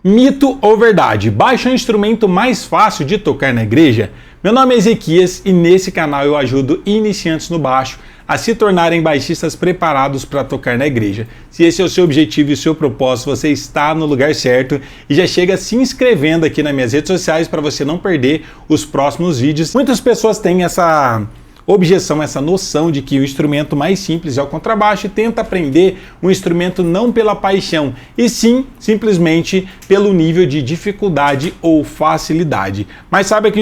Mito ou verdade? Baixo é o instrumento mais fácil de tocar na igreja? Meu nome é Ezequias e nesse canal eu ajudo iniciantes no baixo a se tornarem baixistas preparados para tocar na igreja. Se esse é o seu objetivo e o seu propósito, você está no lugar certo e já chega se inscrevendo aqui nas minhas redes sociais para você não perder os próximos vídeos. Muitas pessoas têm essa objeção, essa noção de que o instrumento mais simples é o contrabaixo e tenta aprender um instrumento não pela paixão, e sim simplesmente pelo nível de dificuldade ou facilidade. Mas sabe que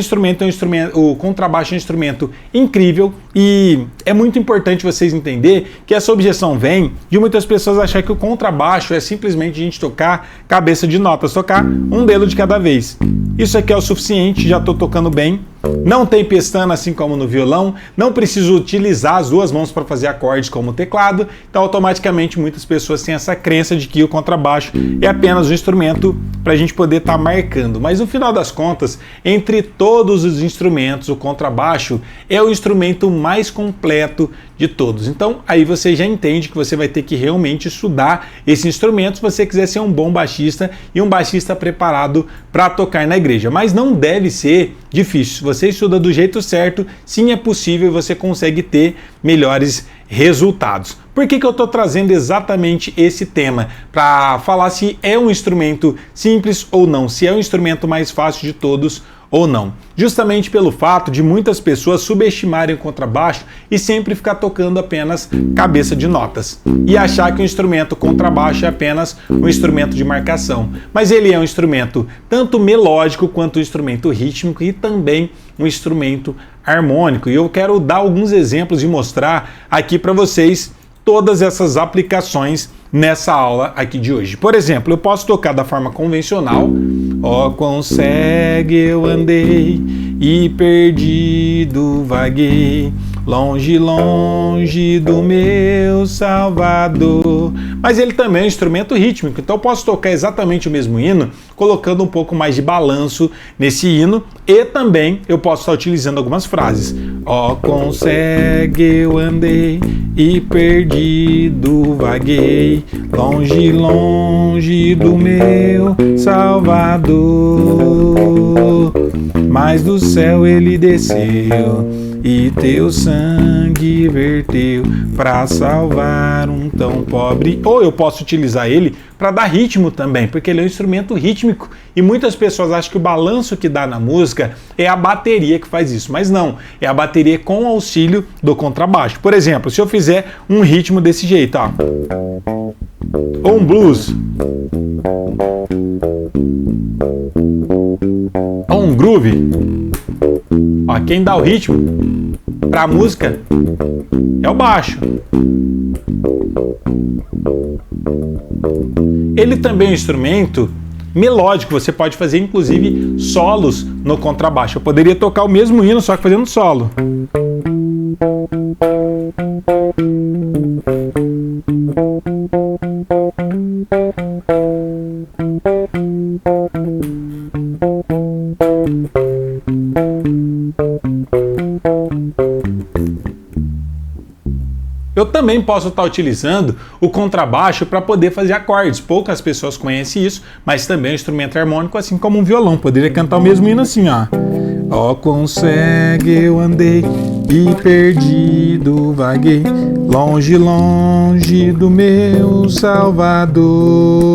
o contrabaixo é um instrumento incrível e é muito importante vocês entenderem que essa objeção vem de muitas pessoas achar que o contrabaixo é simplesmente a gente tocar cabeça de notas, tocar um dedo de cada vez. Isso aqui é o suficiente, já estou tocando bem. Não tem pestana assim como no violão, não preciso utilizar as duas mãos para fazer acordes como o teclado, então automaticamente muitas pessoas têm essa crença de que o contrabaixo é apenas um instrumento para a gente poder estar marcando. Mas no final das contas, entre todos os instrumentos, o contrabaixo é o instrumento mais completo de todos. Então aí você já entende que você vai ter que realmente estudar esse instrumento se você quiser ser um bom baixista e um baixista preparado para tocar na igreja. Mas não deve ser difícil. Se você estuda do jeito certo, sim, é possível e você consegue ter melhores resultados. Por que eu estou trazendo exatamente esse tema? Para falar se é um instrumento simples ou não, se é o instrumento mais fácil de todos ou não. Justamente pelo fato de muitas pessoas subestimarem o contrabaixo e sempre ficar tocando apenas cabeça de notas e achar que o instrumento contrabaixo é apenas um instrumento de marcação. Mas ele é um instrumento tanto melódico quanto um instrumento rítmico e também um instrumento harmônico. E eu quero dar alguns exemplos e mostrar aqui para vocês todas essas aplicações nessa aula aqui de hoje. Por exemplo, eu posso tocar da forma convencional. Ó, quão cego eu andei e perdido vaguei, longe, longe do meu Salvador. Mas ele também é um instrumento rítmico, então eu posso tocar exatamente o mesmo hino, colocando um pouco mais de balanço nesse hino, e também eu posso estar utilizando algumas frases. Ó, quão cego eu andei e perdido vaguei, longe, longe do meu Salvador. Mas do céu ele desceu e teu sangue verteu para salvar um tão pobre. Ou eu posso utilizar ele para dar ritmo também, porque ele é um instrumento rítmico e muitas pessoas acham que o balanço que dá na música é a bateria que faz isso, mas não, é a bateria com auxílio do contrabaixo. Por exemplo, se eu fizer um ritmo desse jeito, ó, ou um blues, ou um groove, ó, quem dá o ritmo para a música é o baixo. Ele também é um instrumento melódico, você pode fazer inclusive solos no contrabaixo. Eu poderia tocar o mesmo hino, só que fazendo solo. Eu também posso estar utilizando o contrabaixo para poder fazer acordes. Poucas pessoas conhecem isso, mas também é um instrumento harmônico, assim como um violão. Poderia cantar o mesmo hino assim, ó. Ó, quão cego eu andei e perdido vaguei, longe, longe do meu Salvador.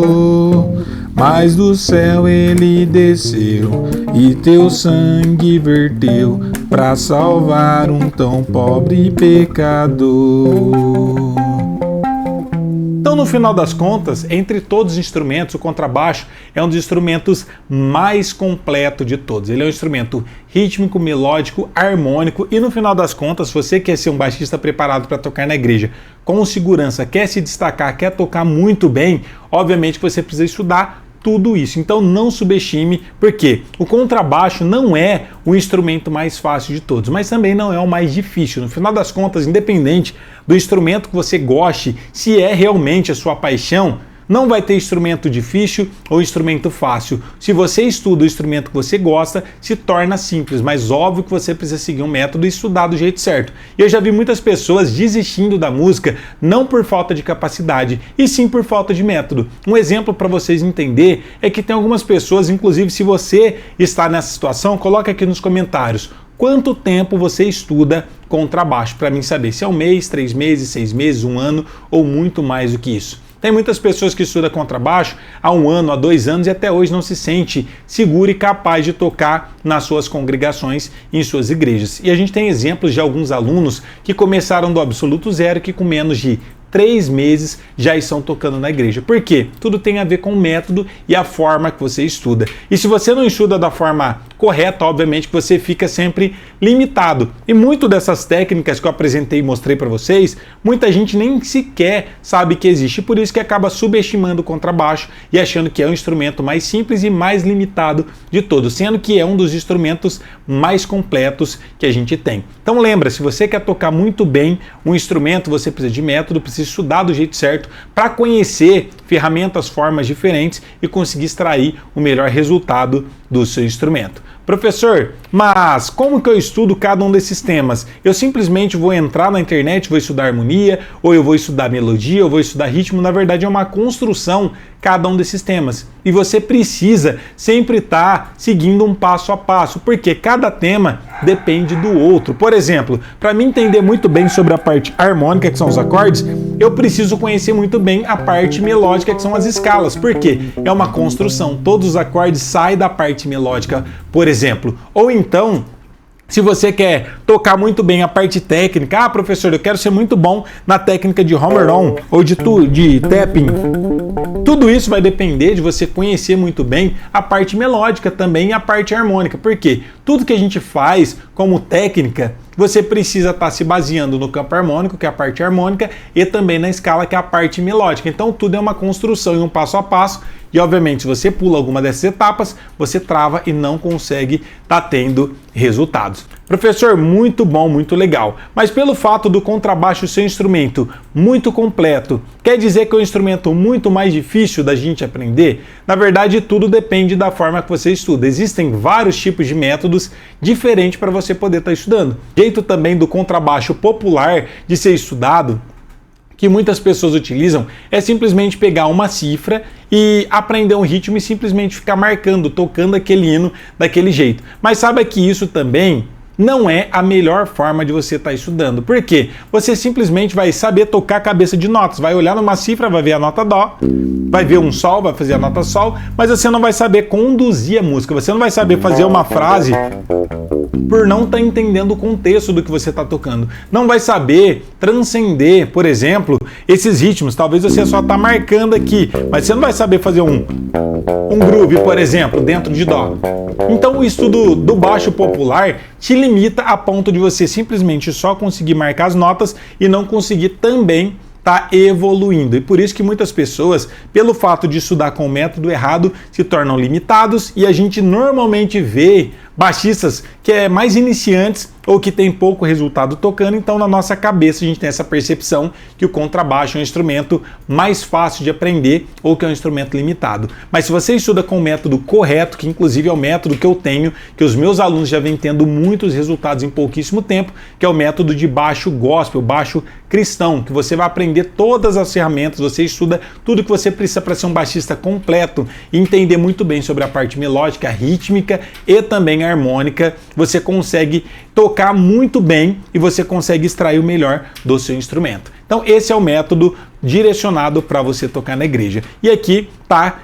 Mas do céu ele desceu e teu sangue verteu para salvar um tão pobre pecador. Então, no final das contas, entre todos os instrumentos, o contrabaixo é um dos instrumentos mais completos de todos. Ele é um instrumento rítmico, melódico, harmônico e, no final das contas, se você quer ser um baixista preparado para tocar na igreja com segurança, quer se destacar, quer tocar muito bem, obviamente que você precisa estudar tudo isso. Então não subestime, porque o contrabaixo não é o instrumento mais fácil de todos, mas também não é o mais difícil. No final das contas, independente do instrumento que você goste, se é realmente a sua paixão, Não vai ter instrumento difícil ou instrumento fácil. Se você estuda o instrumento que você gosta, se torna simples, mas óbvio que você precisa seguir um método e estudar do jeito certo. E eu já vi muitas pessoas desistindo da música, não por falta de capacidade, e sim por falta de método. Um exemplo para vocês entenderem é que tem algumas pessoas, inclusive se você está nessa situação, coloca aqui nos comentários quanto tempo você estuda contrabaixo, para mim saber se é um mês, 3 meses, 6 meses, 1 ano ou muito mais do que isso. Tem muitas pessoas que estudam contrabaixo há 1 ano, há 2 anos e até hoje não se sente seguro e capaz de tocar nas suas congregações e em suas igrejas. E a gente tem exemplos de alguns alunos que começaram do absoluto zero, que com menos de 3 meses já estão tocando na igreja. Por quê? Tudo tem a ver com o método e a forma que você estuda. E se você não estuda da forma correta, obviamente que você fica sempre limitado. E muito dessas técnicas que eu apresentei e mostrei para vocês, muita gente nem sequer sabe que existe. Por isso que acaba subestimando o contrabaixo e achando que é o instrumento mais simples e mais limitado de todos, sendo que é um dos instrumentos mais completos que a gente tem. Então lembra, se você quer tocar muito bem um instrumento, você precisa de método, precisa estudar do jeito certo para conhecer ferramentas, formas diferentes e conseguir extrair o melhor resultado do seu instrumento. Professor, mas como que eu estudo cada um desses temas? Eu simplesmente vou entrar na internet, vou estudar harmonia, ou eu vou estudar melodia, ou vou estudar ritmo? Na verdade é uma construção cada um desses temas. E você precisa sempre estar seguindo um passo a passo, porque cada tema depende do outro. Por exemplo, para mim entender muito bem sobre a parte harmônica, que são os acordes, eu preciso conhecer muito bem a parte melódica, que são as escalas. Por quê? É uma construção. Todos os acordes saem da parte melódica, por exemplo. Ou então, se você quer tocar muito bem a parte técnica, professor, eu quero ser muito bom na técnica de hammer-on ou de tapping. Tudo isso vai depender de você conhecer muito bem a parte melódica também e a parte harmônica. Por quê? Tudo que a gente faz como técnica, você precisa estar se baseando no campo harmônico, que é a parte harmônica, e também na escala, que é a parte melódica. Então tudo é uma construção e um passo a passo. E obviamente, se você pula alguma dessas etapas, você trava e não consegue estar tendo resultados. Professor, muito bom, muito legal. Mas pelo fato do contrabaixo ser um instrumento muito completo, quer dizer que é um instrumento muito mais difícil da gente aprender? Na verdade, tudo depende da forma que você estuda. Existem vários tipos de métodos diferentes para você poder estar estudando. O jeito também do contrabaixo popular de ser estudado, que muitas pessoas utilizam, é simplesmente pegar uma cifra e aprender um ritmo e simplesmente ficar marcando, tocando aquele hino daquele jeito. Mas saiba que isso também não é a melhor forma de você estar estudando. Por quê? Você simplesmente vai saber tocar cabeça de notas, vai olhar numa cifra, vai ver a nota dó, vai ver um sol, vai fazer a nota sol, mas você não vai saber conduzir a música, você não vai saber fazer uma frase por não estar entendendo o contexto do que você está tocando. Não vai saber transcender, por exemplo, esses ritmos. Talvez você só está marcando aqui, mas você não vai saber fazer um groove, por exemplo, dentro de dó. Então o estudo do baixo popular te limita a ponto de você simplesmente só conseguir marcar as notas e não conseguir também tá evoluindo. E por isso que muitas pessoas, pelo fato de estudar com o método errado, se tornam limitados, e a gente normalmente vê baixistas que é mais iniciantes ou que tem pouco resultado tocando. Então na nossa cabeça a gente tem essa percepção que o contrabaixo é um instrumento mais fácil de aprender ou que é um instrumento limitado. Mas se você estuda com o método correto, que inclusive é o método que eu tenho, que os meus alunos já vêm tendo muitos resultados em pouquíssimo tempo, que é o método de baixo gospel, baixo cristão, que você vai aprender todas as ferramentas, você estuda tudo que você precisa para ser um baixista completo e entender muito bem sobre a parte melódica, rítmica e também a harmônica. Você consegue tocar muito bem e você consegue extrair o melhor do seu instrumento. Então esse é o método direcionado para você tocar na igreja. E aqui está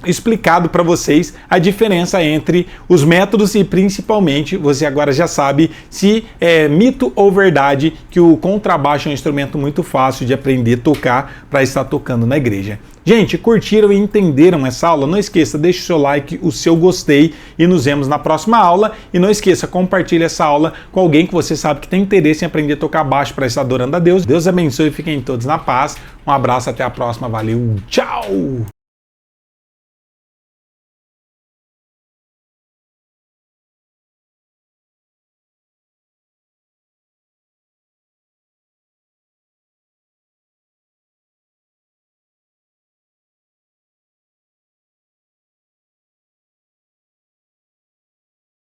explicado para vocês a diferença entre os métodos e principalmente você agora já sabe se é mito ou verdade que o contrabaixo é um instrumento muito fácil de aprender a tocar para estar tocando na igreja. Gente, curtiram e entenderam essa aula? Não esqueça, deixe o seu like, o seu gostei e nos vemos na próxima aula. E não esqueça, compartilhe essa aula com alguém que você sabe que tem interesse em aprender a tocar baixo para estar adorando a Deus. Deus abençoe e fiquem todos na paz. Um abraço, até a próxima. Valeu, tchau!